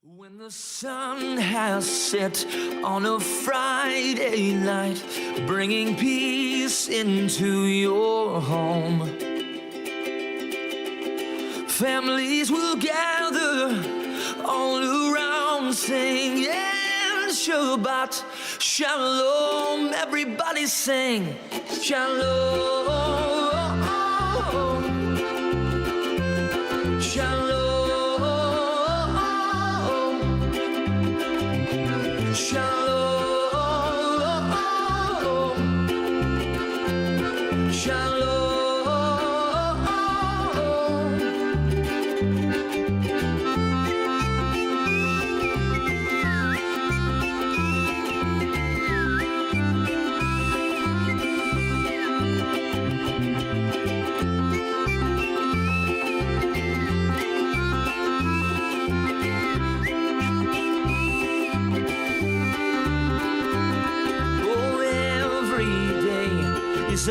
When the sun has set on a Friday night, bringing peace into your home, families will gather all around singing Shabbat, Shalom. Everybody sing Shalom, Shalom. Shalom, shalom.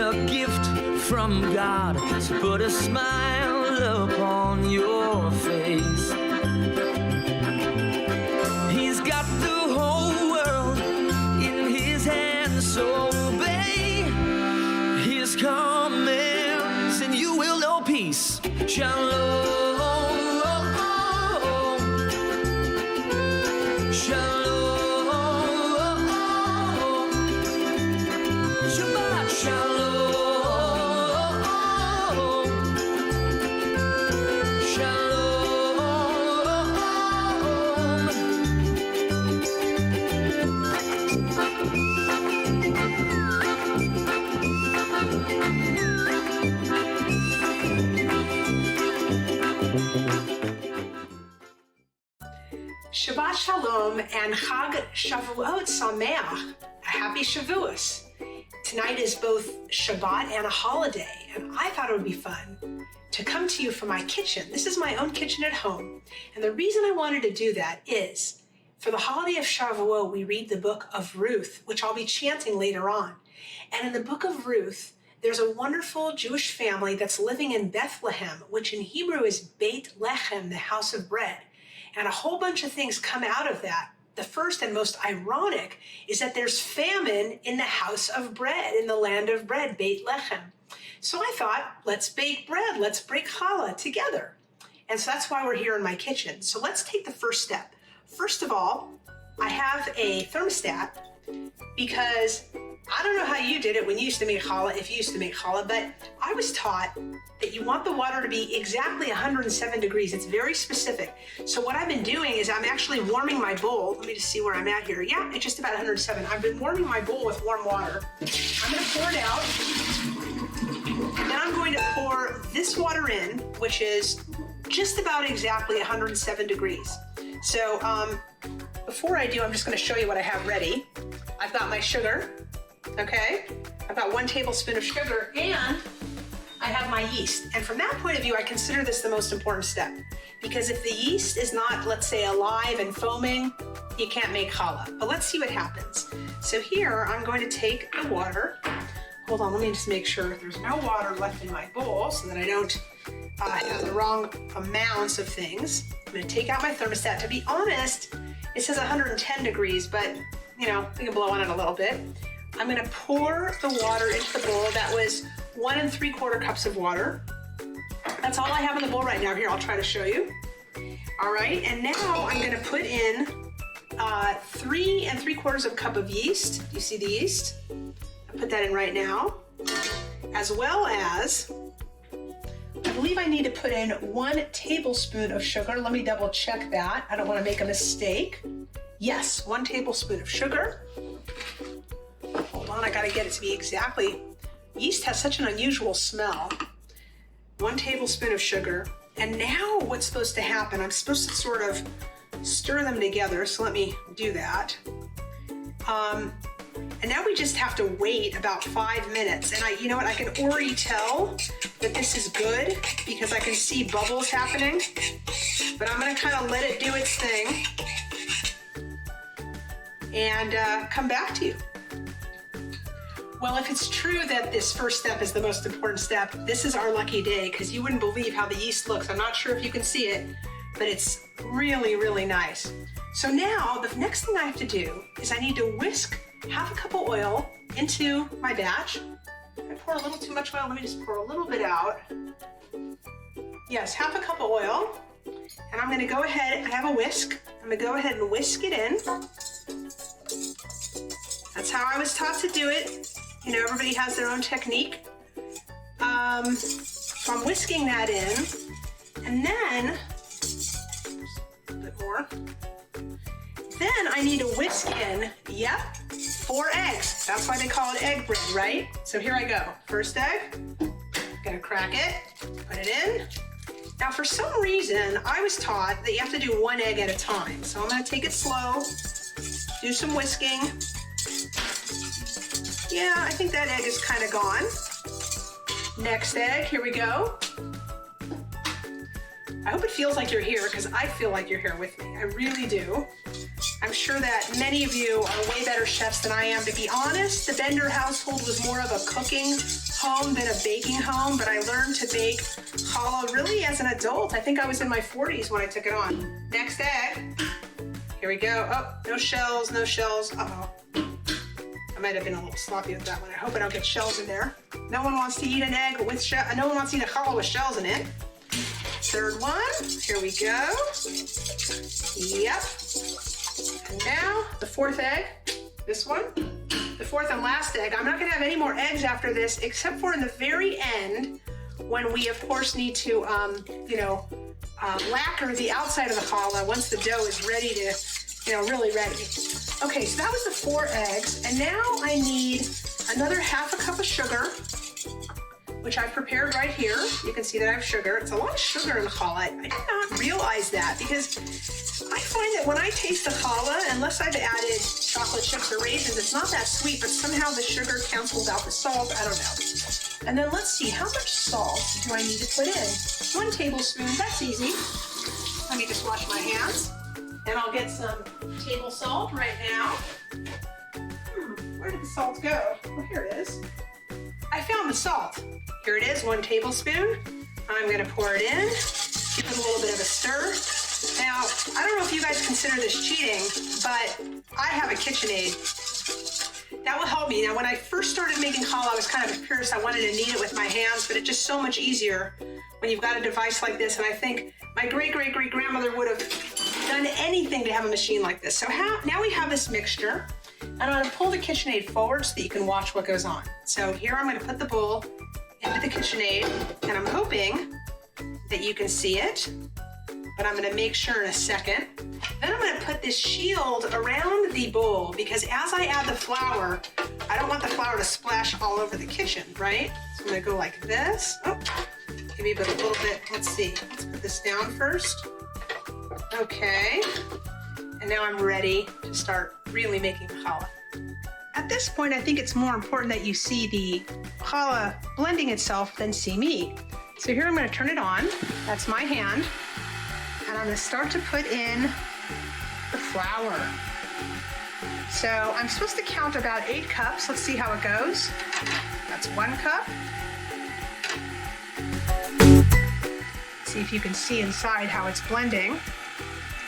A gift from God to put a smile upon your face. He's got the whole world in his hands, so obey his commands and you will know peace. Shalom, shalom, Shabbat shalom. Shabbat Shalom and Chag Shavuot Sameach, a happy Shavuos. Tonight is both Shabbat and a holiday, and I thought it would be fun to come to you from my kitchen. This is my own kitchen at home, and the reason I wanted to do that is for the holiday of Shavuot, we read the book of Ruth, which I'll be chanting later on. And in the book of Ruth, there's a wonderful Jewish family that's living in Bethlehem, which in Hebrew is Beit Lechem, the house of bread. And a whole bunch of things come out of that. The first and most ironic is that there's famine in the house of bread, in the land of bread, Beit Lechem. So I thought, let's bake bread, let's break challah together. And so that's why we're here in my kitchen. So let's take the first step. First of all, I have a thermostat because I don't know how you did it when you used to make challah, if you used to make challah, but I was taught that you want the water to be exactly 107 degrees. It's very specific. So what I've been doing is I'm actually warming my bowl. Let me just see where I'm at here. Yeah, it's just about 107. I've been warming my bowl with warm water. I'm going to pour it out. Then I'm going to pour this water in, which is just about exactly 107 degrees. So before I do, I'm just going to show you what I have ready. I've got my sugar. Okay, I've got 1 tablespoon of sugar and I have my yeast. And from that point of view, I consider this the most important step because if the yeast is not, let's say, alive and foaming, you can't make challah. But let's see what happens. So here, I'm going to take the water. Hold on, let me just make sure there's no water left in my bowl so that I don't have the wrong amounts of things. I'm going to take out my thermostat. To be honest, it says 110 degrees, but you know, we can blow on it a little bit. I'm going to pour the water into the bowl. That was 1 3/4 cups of water. That's all I have in the bowl right now. Here, I'll try to show you. All right, and now I'm going to put in 3 3/4 cup of yeast. Do you see the yeast? I'll put that in right now. As well as, I believe I need to put in 1 tablespoon of sugar. Let me double check that. I don't want to make a mistake. Yes, 1 tablespoon of sugar. Hold on, I gotta get it to be exactly. Yeast has such an unusual smell. 1 tablespoon of sugar. And now what's supposed to happen? I'm supposed to sort of stir them together, so let me do that. And now we just have to wait about 5 minutes. And you know what, I can already tell that this is good because I can see bubbles happening. But I'm gonna kind of let it do its thing and come back to you. Well, if it's true that this first step is the most important step, this is our lucky day because you wouldn't believe how the yeast looks. I'm not sure if you can see it, but it's really, really nice. So now the next thing I have to do is I need to whisk half a cup of oil into my batch. I pour a little too much oil. Let me just pour a little bit out. Yes, half a cup of oil. And I'm going to go ahead, I have a whisk. I'm going to go ahead and whisk it in. That's how I was taught to do it. You know, everybody has their own technique. So I'm whisking that in. And then, a bit more. Then I need to whisk in, 4 eggs. That's why they call it egg bread, right? So here I go. First egg, gonna crack it, put it in. Now for some reason, I was taught that you have to do 1 egg at a time. So I'm gonna take it slow, do some whisking. Yeah, I think that egg is kind of gone. Next egg, here we go. I hope it feels like you're here because I feel like you're here with me. I really do. I'm sure that many of you are way better chefs than I am. To be honest, the Bender household was more of a cooking home than a baking home, but I learned to bake challah really as an adult. I think I was in my 40s when I took it on. Next egg. Here we go. Oh, no shells, no shells. Uh-oh. I might have been a little sloppy with that one. I hope I don't get shells in there. No one wants to eat an egg with shells. No one wants to eat a challah with shells in it. Third one. Here we go. Yep. And now the 4th egg, this one, the 4th and last egg. I'm not gonna have any more eggs after this, except for in the very end, when we of course need to, lacquer the outside of the challah once the dough is ready to, really ready. Okay, so that was the 4 eggs, and now I need another half a cup of sugar, which I've prepared right here. You can see that I have sugar. It's a lot of sugar in the challah. I did not realize that because I find that when I taste the challah, unless I've added chocolate chips or raisins, it's not that sweet, but somehow the sugar cancels out the salt. I don't know. And then let's see, how much salt do I need to put in? 1 tablespoon, that's easy. Let me just wash my hands. And I'll get some table salt right now. Where did the salt go? Oh, here it is. I found the salt. Here it is, 1 tablespoon. I'm gonna pour it in, give it a little bit of a stir. Now, I don't know if you guys consider this cheating, but I have a KitchenAid. That will help me. Now, when I first started making challah, I was kind of a purist. I wanted to knead it with my hands, but it's just so much easier when you've got a device like this. And I think my great-great-great-grandmother would have done anything to have a machine like this. So now we have this mixture. And I'm gonna pull the KitchenAid forward so that you can watch what goes on. So here I'm gonna put the bowl into the KitchenAid, and I'm hoping that you can see it, but I'm gonna make sure in a second. Then I'm gonna put this shield around the bowl because as I add the flour, I don't want the flour to splash all over the kitchen, right? So I'm gonna go like this. Oh, maybe a little bit, let's see. Let's put this down first. Okay. And now I'm ready to start really making the challah. At this point, I think it's more important that you see the challah blending itself than see me. So here I'm going to turn it on. That's my hand. And I'm going to start to put in the flour. So I'm supposed to count about 8 cups. Let's see how it goes. That's 1 cup. See if you can see inside how it's blending.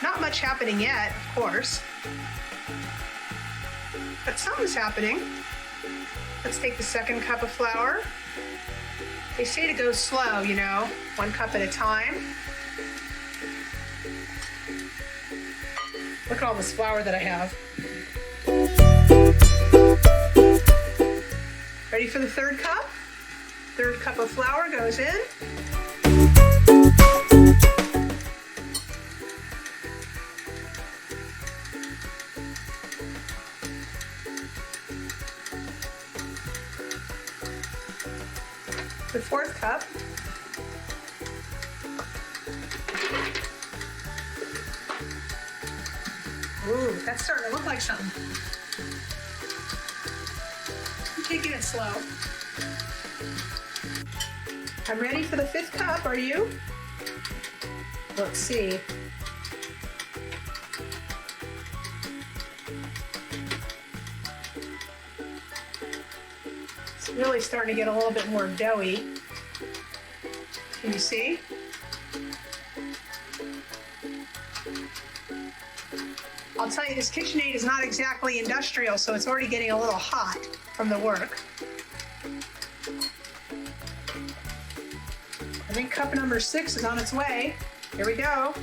Not much happening yet, of course, but something's happening. Let's take the 2nd cup of flour. They say to go slow, 1 cup at a time. Look at all this flour that I have. Ready for the 3rd cup? 3rd cup of flour goes in. The 4th cup. Ooh, that's starting to look like something. I'm taking it slow. I'm ready for the 5th cup, are you? Let's see. It's really starting to get a little bit more doughy. Can you see? I'll tell you, this KitchenAid is not exactly industrial, so it's already getting a little hot from the work. I think cup number 6 is on its way. Here we go.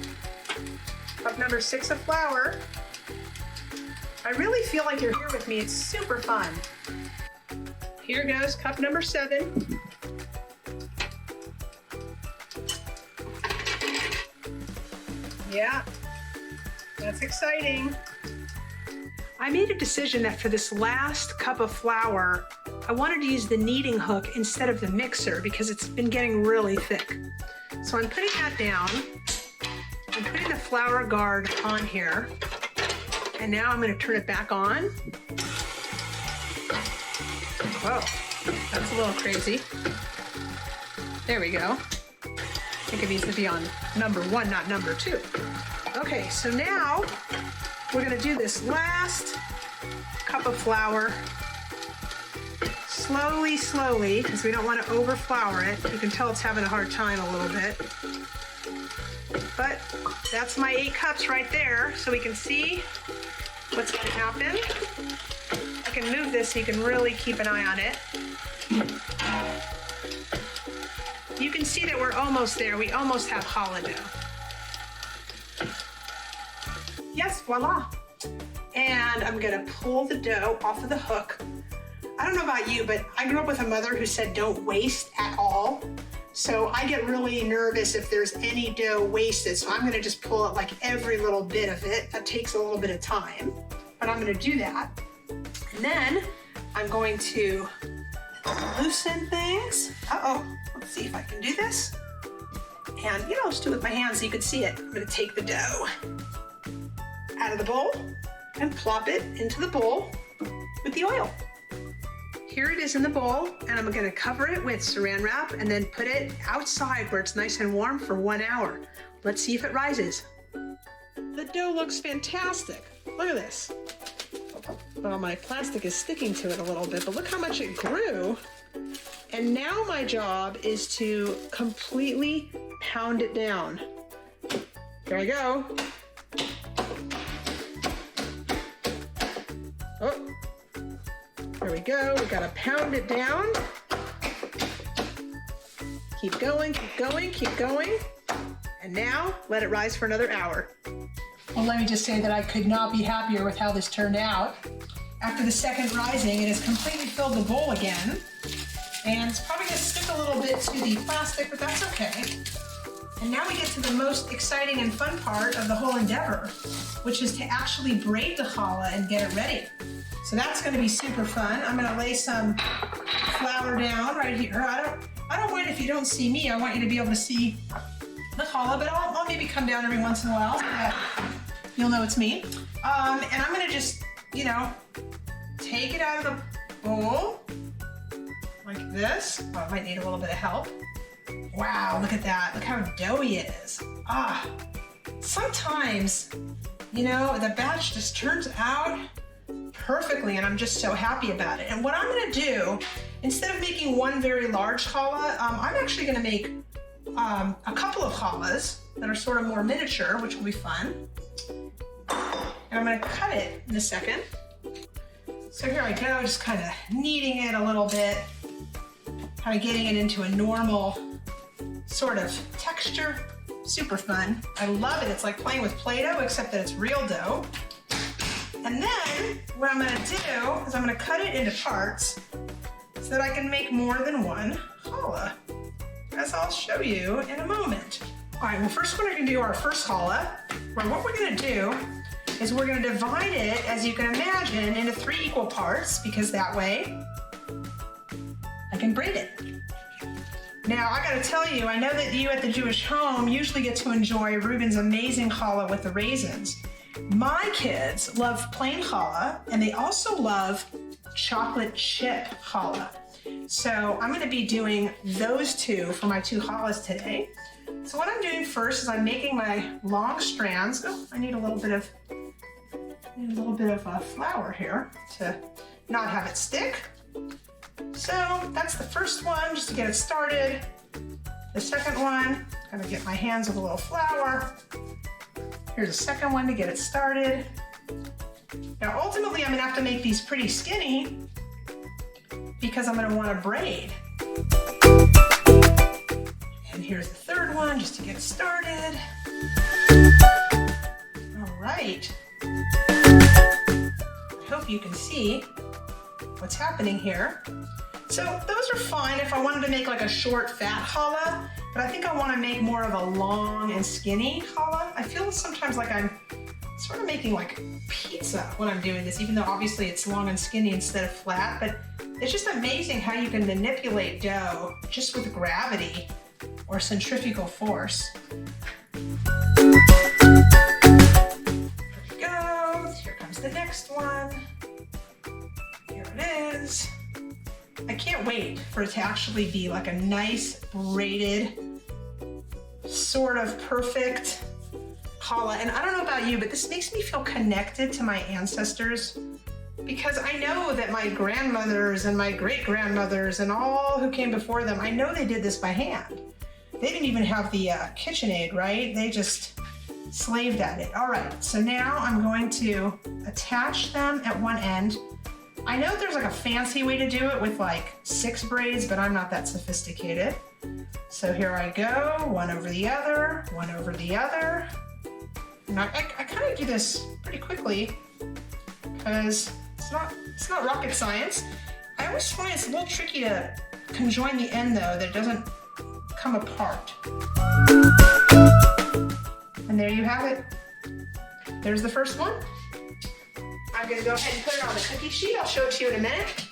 Cup number 6 of flour. I really feel like you're here with me. It's super fun. Here goes cup number 7. Yeah, that's exciting. I made a decision that for this last cup of flour, I wanted to use the kneading hook instead of the mixer because it's been getting really thick. So I'm putting that down. I'm putting the flour guard on here. And now I'm going to turn it back on. Whoa, that's a little crazy. There we go. I think it needs to be on number 1, not number 2. Okay, so now we're going to do this last cup of flour slowly, because we don't want to over-flour it. You can tell it's having a hard time a little bit. But that's my 8 cups right there, so we can see what's going to happen. I can move this so you can really keep an eye on it. You can see that we're almost there. We almost have challah dough. Yes, voila. And I'm gonna pull the dough off of the hook. I don't know about you, but I grew up with a mother who said don't waste at all. So I get really nervous if there's any dough wasted. So I'm gonna just pull out like every little bit of it. That takes a little bit of time, but I'm gonna do that. And then I'm going to loosen things. Uh-oh. Let's see if I can do this. And, I'll just do it with my hands so you can see it. I'm going to take the dough out of the bowl and plop it into the bowl with the oil. Here it is in the bowl, and I'm going to cover it with saran wrap and then put it outside where it's nice and warm for 1 hour. Let's see if it rises. The dough looks fantastic. Look at this. Well, my plastic is sticking to it a little bit, but look how much it grew. And now my job is to completely pound it down. Here I go. Oh, there we go. We gotta pound it down. Keep going, keep going, keep going. And now let it rise for another hour. Well, let me just say that I could not be happier with how this turned out. After the second rising, it has completely filled the bowl again. And it's probably going to stick a little bit to the plastic, but that's okay. And now we get to the most exciting and fun part of the whole endeavor, which is to actually braid the challah and get it ready. So that's going to be super fun. I'm going to lay some flour down right here. I don't mind if you don't see me. I want you to be able to see the challah, but I'll maybe come down every once in a while so that you'll know it's me. And I'm going to just, take it out of the bowl. Like this. Oh, I might need a little bit of help. Wow, look at that. Look how doughy it is. Sometimes, the batch just turns out perfectly and I'm just so happy about it. And what I'm gonna do, instead of making one very large challah, I'm actually gonna make a couple of challahs that are sort of more miniature, which will be fun. And I'm gonna cut it in a second. So here I go, just kind of kneading it a little bit. Kind of getting it into a normal sort of texture. Super fun. I love it. It's like playing with Play-Doh, except that it's real dough. And then what I'm going to do is I'm going to cut it into parts so that I can make more than one challah, as I'll show you in a moment. All right, well, first we're going to do our first challah. Well, what we're going to do is we're going to divide it, as you can imagine, into 3 equal parts, because that way I can braid it. Now, I gotta tell you, I know that you at the Jewish home usually get to enjoy Reuben's amazing challah with the raisins. My kids love plain challah, and they also love chocolate chip challah. So I'm gonna be doing those 2 for my 2 challahs today. So what I'm doing first is I'm making my long strands. Oh, I need a little bit of flour here to not have it stick. So that's the first one, just to get it started. The second one, I'm gonna get my hands with a little flour. Here's the second one to get it started. Now, ultimately, I'm gonna have to make these pretty skinny because I'm gonna want to braid. And here's the third one just to get started. All right. I hope you can see what's happening here. So those are fine if I wanted to make like a short fat challah, but I think I want to make more of a long and skinny challah. I feel sometimes like I'm sort of making like pizza when I'm doing this, even though obviously it's long and skinny instead of flat, but it's just amazing how you can manipulate dough just with gravity or centrifugal force. There we go. Here comes the next one. Here it is. I can't wait for it to actually be like a nice braided, sort of perfect challah. And I don't know about you, but this makes me feel connected to my ancestors because I know that my grandmothers and my great-grandmothers and all who came before them, I know they did this by hand. They didn't even have the KitchenAid, right? They just slaved at it. All right, so now I'm going to attach them at one end. I know there's like a fancy way to do it with like 6 braids, but I'm not that sophisticated. So here I go, one over the other, one over the other. And I kind of do this pretty quickly because it's not rocket science. I always find it's a little tricky to conjoin the end though, that it doesn't come apart. And there you have it. There's the first one. I'm gonna go ahead and put it on the cookie sheet. I'll show it to you in a minute.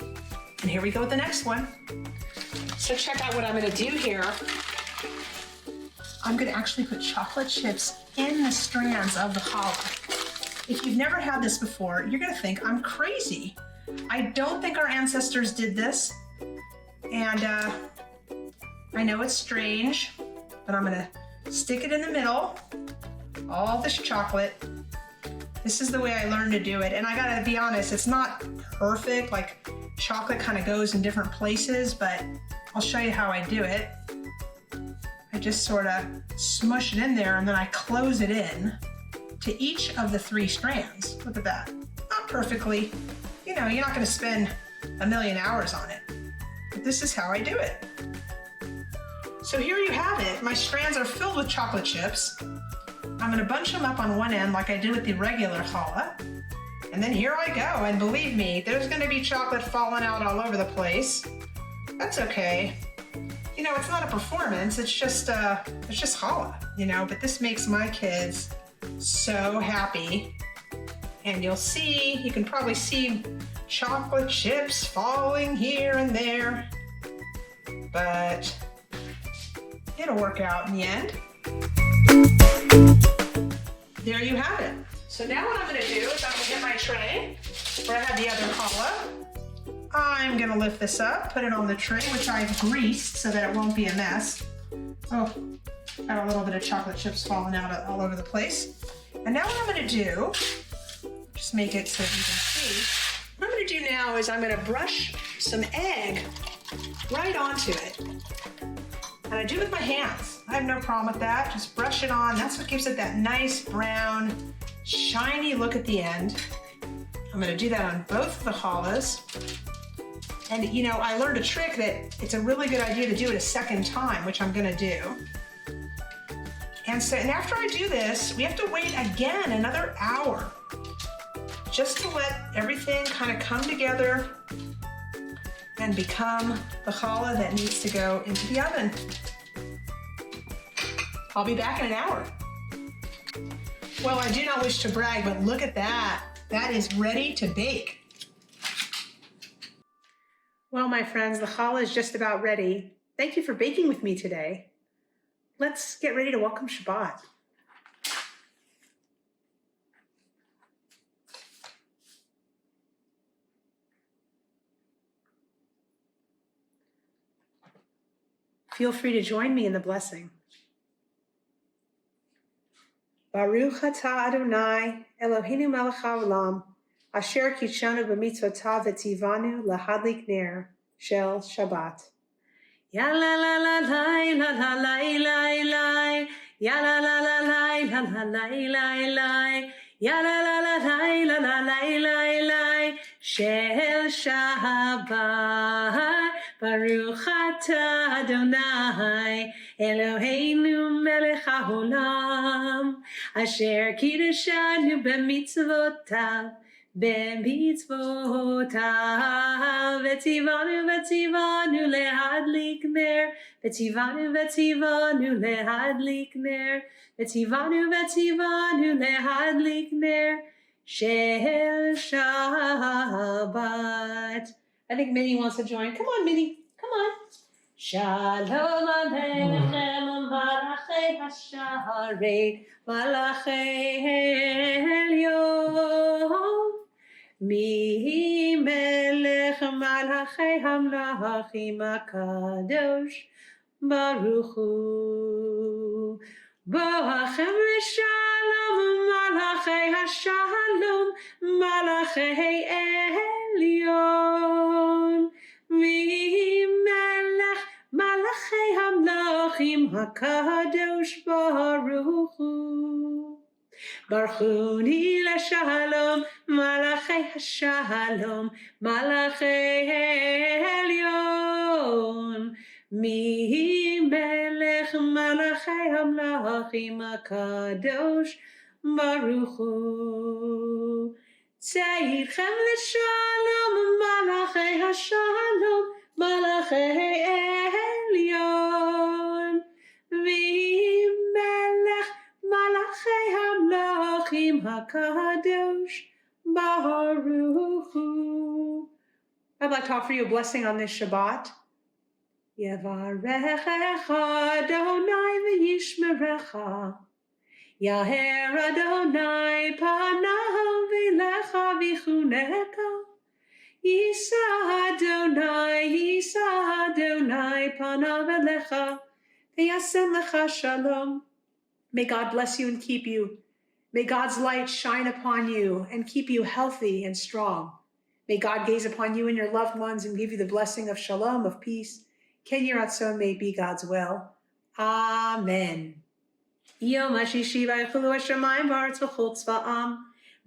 And here we go with the next one. So check out what I'm gonna do here. I'm gonna actually put chocolate chips in the strands of the challah. If you've never had this before, you're gonna think I'm crazy. I don't think our ancestors did this. And I know it's strange, but I'm gonna stick it in the middle, all this chocolate. This is the way I learned to do it. And I gotta be honest, it's not perfect, like chocolate kind of goes in different places, but I'll show you how I do it. I just sort of smush it in there and then I close it in to each of the 3 strands. Look at that. Not perfectly. You know, you're not gonna spend a million hours on it, but this is how I do it. So here you have it. My strands are filled with chocolate chips. I'm gonna bunch them up on one end like I did with the regular challah. And then here I go, and believe me, there's gonna be chocolate falling out all over the place. That's okay. You know, it's not a performance, it's just challah, you know, but this makes my kids so happy. And you'll see, you can probably see chocolate chips falling here and there, but it'll work out in the end. There you have it. So now what I'm gonna do is I'm gonna get my tray where I have the other challah. I'm gonna lift this up, put it on the tray, which I've greased so that it won't be a mess. Oh, got a little bit of chocolate chips falling out all over the place. And now what I'm gonna do, just make it so you can see. What I'm gonna do now is I'm gonna brush some egg right onto it. And I do it with my hands. I have no problem with that. Just brush it on. That's what gives it that nice brown, shiny look at the end. I'm gonna do that on both of the challahs. And you know, I learned a trick that it's a really good idea to do it a second time, which I'm gonna do. And after I do this, we have to wait again another hour just to let everything kind of come together and become the challah that needs to go into the oven. I'll be back in an hour. Well, I do not wish to brag, but look at that. That is ready to bake. Well, my friends, the challah is just about ready. Thank you for baking with me today. Let's get ready to welcome Shabbat. Feel free to join me in the blessing. Baruch atah Adonai, Eloheinu melech haolam, asher kitshanu b'mitzvotav v'tzivanu lahadlik ner shel Shabbat. Ya la la la la la la la la la, ya la la la la la la la la la, ya la la la la הלילה של שבת. ברוך אתה אדוני אלוהינו מלך העולם אשר קידשנו במצוותיו וציוונו להדליק נר וציוונו להדליק נר של Shabbat. I think Minnie wants to join. Come on, Minnie. Come on. Shalom Aleichem Malachei Hasharet Malachei Elyon Mi Melech Malachei Hamlachim HaKadosh Baruch Hu Boachem Shalom Malachei Hashalom Malachei Elyon Mi Melech Malachei Hamlachim HaKadosh Baruch Hu Baruchuni LaShalom Malachei Hashalom Malachei Elyon Mi Melech Malachei Hamlachim HaKadosh Baruch Hu Tzayidchem LaShalom Malachei Hashalom Malachei Elyon V'melech Malachei Hamlachim HaKadosh Baruch Hu. I'd like to offer you a blessing on this Shabbat. Yevarechecha Adonai v'yishmerecha Yaher Adonai panav v'lecha v'chuneka Yisa Adonai panav v'lecha v'yasem lecha shalom. May God bless you and keep you. May God's light shine upon you and keep you healthy and strong. May God gaze upon you and your loved ones and give you the blessing of shalom, of peace. Ken Yiratzon may be God's will. Amen. Yom HaShishi v'yichulu hashamayim v'aretz v'chol tzva'am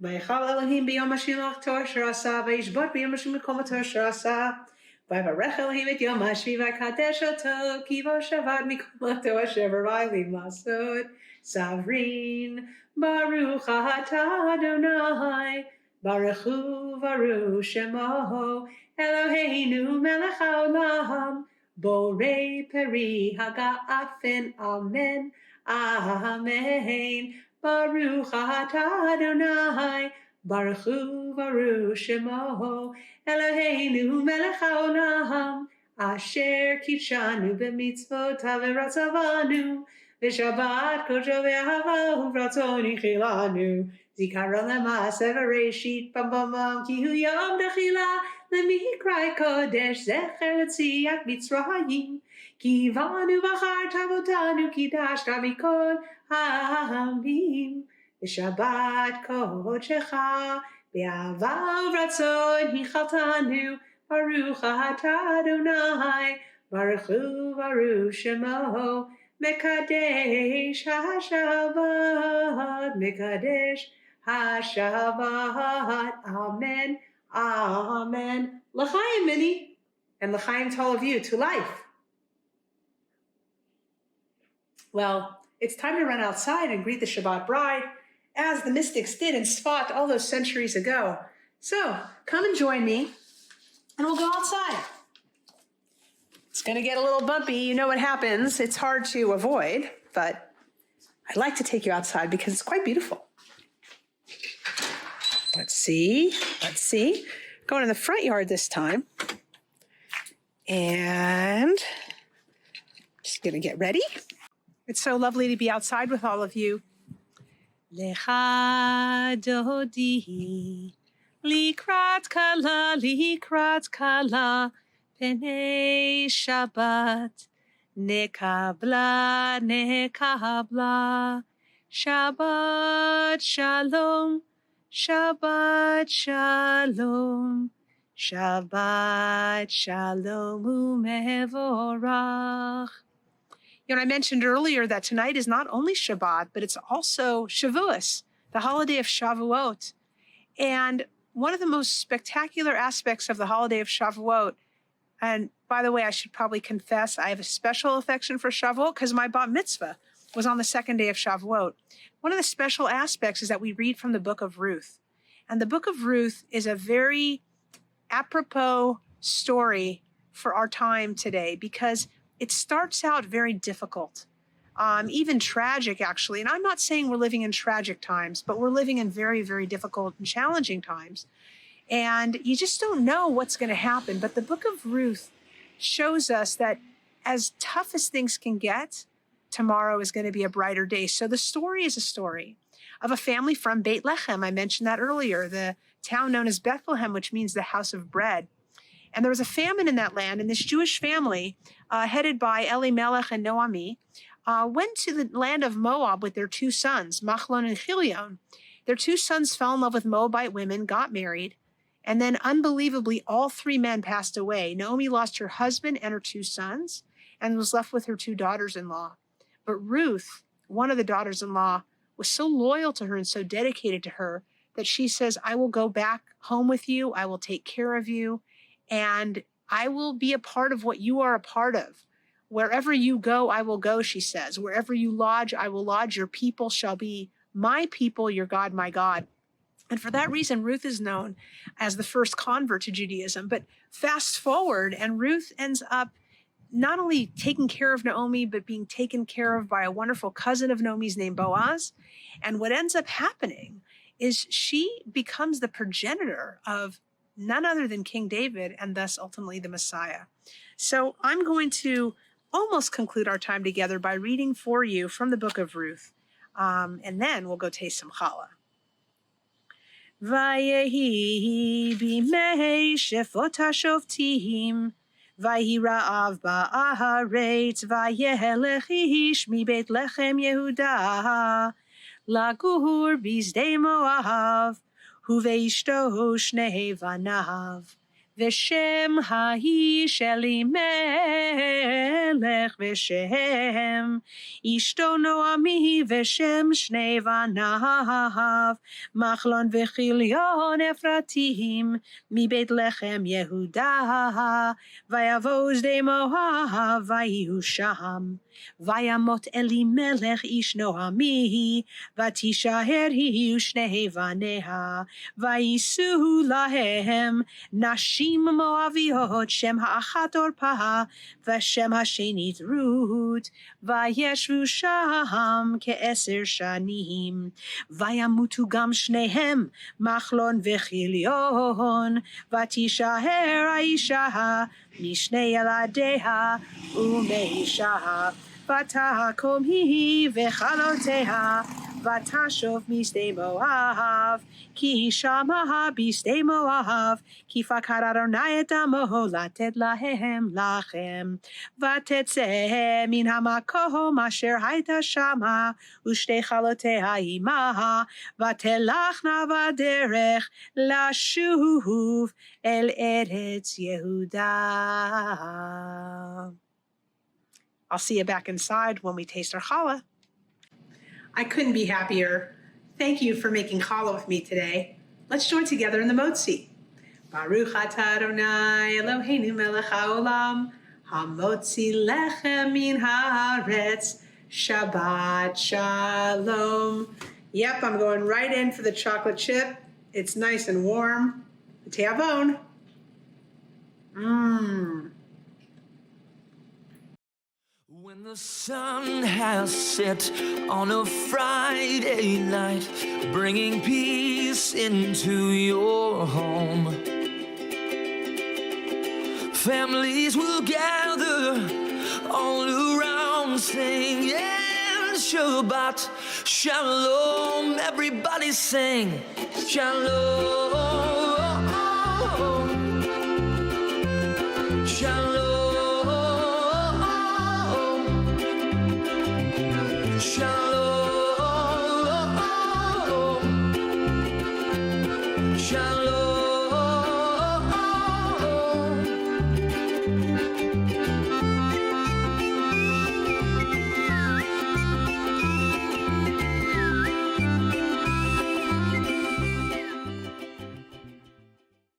v'yichal Elohim b'yom hashilach Torah asher asa v'yishbot b'yom hashil mikom Torah asher asa v'yivarech Elohim et yom hashvi v'yikadesh oto ki bo shavad mikom Torah asher v'raylim lasod savrin baruch atah Adonai baruch hu baruch shemo Eloheinu melech haolam Borei peri haga'afen amen amen Baruch atah Adonai Baruch hu baruch shemo Eloheinu melech haolam Asher kidshanu b'mitzvotav v'ratzavanu v'shabbat kodsho v'ahava u'vratzon yichilanu Zikaron lema'aseh v'reishit bam bam bam ki hu yom dechila Lemikrai kodesh zecher letziat mitzrayim Kivanu v'achar tavotanu kidashta mikol ha'amim V'shabbat kodshecha Be'ava v'ratzon hichaltanu Baruch atah Adonai Baruch hu baruch shemo Mekadesh HaShabbat Mekadesh HaShabbat Amen Amen. L'chaim, Minnie. And l'chaim to all of you, to life. Well, it's time to run outside and greet the Shabbat bride, as the mystics did in Sfat all those centuries ago. So, come and join me, and we'll go outside. It's going to get a little bumpy. You know what happens. It's hard to avoid, but I'd like to take you outside because it's quite beautiful. Let's see. Going in the front yard this time. And just going to get ready. It's so lovely to be outside with all of you. Lecha dodi, likrat kala, penei Shabbat, nekabla, Shabbat shalom. Shabbat shalom, Shabbat shalom u'mevorach. You know, I mentioned earlier that tonight is not only Shabbat, but it's also Shavuos, the holiday of Shavuot. And one of the most spectacular aspects of the holiday of Shavuot, and by the way, I should probably confess, I have a special affection for Shavuot because my bat mitzvah was on the second day of Shavuot. One of the special aspects is that we read from the book of Ruth. And the book of Ruth is a very apropos story for our time today because it starts out very difficult, even tragic, actually. And I'm not saying we're living in tragic times, but we're living in very, very difficult and challenging times. And you just don't know what's going to happen. But the book of Ruth shows us that as tough as things can get, tomorrow is going to be a brighter day. So the story is a story of a family from Beit Lechem. I mentioned that earlier, the town known as Bethlehem, which means the house of bread. And there was a famine in that land, and this Jewish family, headed by Elimelech and Noami, went to the land of Moab with their two sons, Machlon and Chilion. Their two sons fell in love with Moabite women, got married, and then unbelievably, all three men passed away. Naomi lost her husband and her two sons, and was left with her two daughters-in-law. But Ruth, one of the daughters-in-law, was so loyal to her and so dedicated to her that she says, I will go back home with you, I will take care of you, and I will be a part of what you are a part of. Wherever you go, I will go, she says. Wherever you lodge, I will lodge. Your people shall be my people, your God, my God. And for that reason, Ruth is known as the first convert to Judaism. But fast forward, and Ruth ends up not only taking care of Naomi, but being taken care of by a wonderful cousin of Naomi's named Boaz. And what ends up happening is she becomes the progenitor of none other than King David, and thus ultimately the Messiah. So I'm going to almost conclude our time together by reading for you from the book of Ruth. And then we'll go taste some challah. Vayehi bimei shefot hashoftim, vayi ra'av ba'aretz, vayelech ish mi Beit Lechem Yehuda, lagur bisdei Moav, uveishto shnei vanav. V'shem ha'ish Elimelech, v'shem ishto Noami, v'shem shnei vanav, Machlon v'chilion Efratim, mi Beit Lechem Yehuda, vayavos de Moav, vayihu sham. Vayamot Elimelech ish Noami, vatishaher hi ushnei vaneha, vayisu lahem nashim Moaviot, shem ha'achat orpah, v'shem ha'shenit Ruth, vayeshvu sham ke'eser shanim, vayamutu gam shnehem, Machlon v'chilion, vatishaher ha'isha mishnei eladeha umeisha. Vatahakom hi v'chaloteha, vatashov misdei Moav, ki shamaha bisdei Moav, ki fakar Adonai et amo latet lahem lachem, vatetzeh min hamakom asher hayta shama, ushtei chaloteha imaha, vatelachna vaderech lashuv el eretz Yehuda. I'll see you back inside when we taste our challah. I couldn't be happier. Thank you for making challah with me today. Let's join together in the motzi. Baruch atah Adonai Eloheinu melech haolam, hamotzi lechem min haaretz, Shabbat shalom. Yep, I'm going right in for the chocolate chip. It's nice and warm. Te'avon. When the sun has set on a Friday night, bringing peace into your home, families will gather all around singing Shabbat Shalom. Everybody sing Shalom. Shalom, shalom.